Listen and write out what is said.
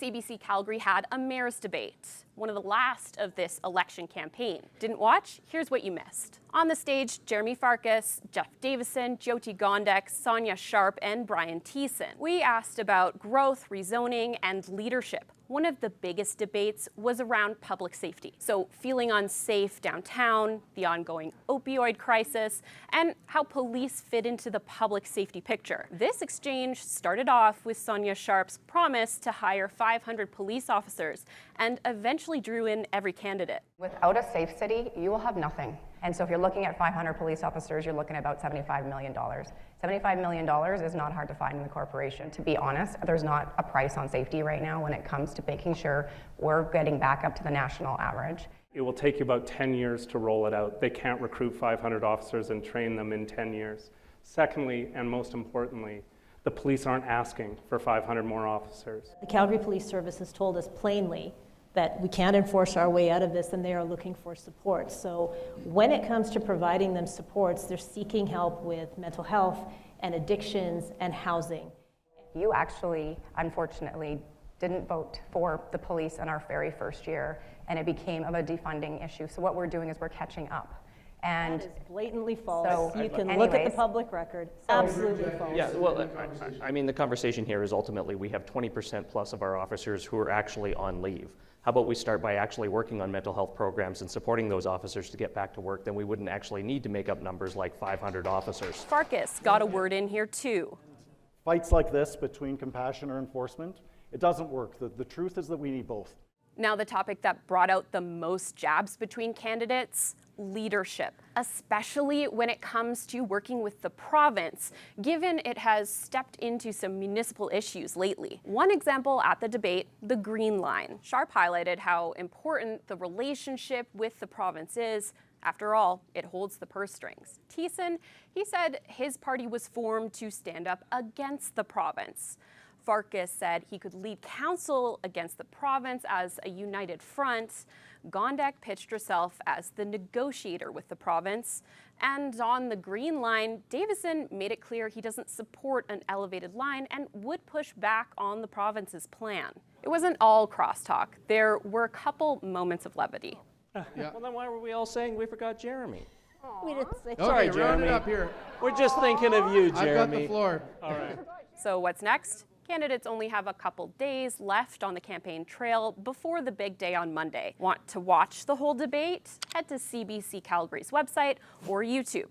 CBC Calgary had a mayor's debate, one of the last of this election campaign. Didn't watch? Here's what you missed. On the stage, Jeremy Farkas, Jeff Davison, Jyoti Gondek, Sonia Sharp, and Brian Thiessen. We asked about growth, rezoning, and leadership. One of the biggest debates was around public safety. So feeling unsafe downtown, the ongoing opioid crisis, and how police fit into the public safety picture. This exchange started off with Sonia Sharp's promise to hire 500 police officers and eventually drew in every candidate. Without a safe city, you will have nothing. And so if you're looking at 500 police officers, you're looking at about $75 million. $75 million is not hard to find in the corporation. To be honest, there's not a price on safety right now when it comes to making sure we're getting back up to the national average. It will take you about 10 years to roll it out. They can't recruit 500 officers and train them in 10 years. Secondly, and most importantly, the police aren't asking for 500 more officers. The Calgary Police Service has told us plainly that we can't enforce our way out of this, and they are looking for support. So when it comes to providing them supports, they're seeking help with mental health and addictions and housing. You actually, unfortunately, didn't vote for the police in our very first year, and it became a defunding issue. So what we're doing is we're catching up. And that is blatantly false. So, you can look at the public record. Absolutely false. Yeah, well, I mean, the conversation here is ultimately we have 20% plus of our officers who are actually on leave. How about we start by actually working on mental health programs and supporting those officers to get back to work? Then we wouldn't actually need to make up numbers like 500 officers. Farkas got a word in here too. Fights like this between compassion or enforcement, it doesn't work. The truth is that we need both. Now the topic that brought out the most jabs between candidates, leadership, especially when it comes to working with the province, given it has stepped into some municipal issues lately. One example at the debate, the Green Line. Sharp highlighted how important the relationship with the province is. After all, it holds the purse strings. Thiessen, he said his party was formed to stand up against the province. Farkas said he could lead council against the province as a united front. Gondek pitched herself as the negotiator with the province. And on the Green Line, Davison made it clear he doesn't support an elevated line and would push back on the province's plan. It wasn't all crosstalk. There were a couple moments of levity. Yeah. Well, then why were we all saying we forgot Jeremy? We didn't say Sorry, Jeremy. Round it up here. We're just thinking of you, Jeremy. I've got the floor. All right. So what's next? Candidates only have a couple days left on the campaign trail before the big day on Monday. Want to watch the whole debate? Head to CBC Calgary's website or YouTube.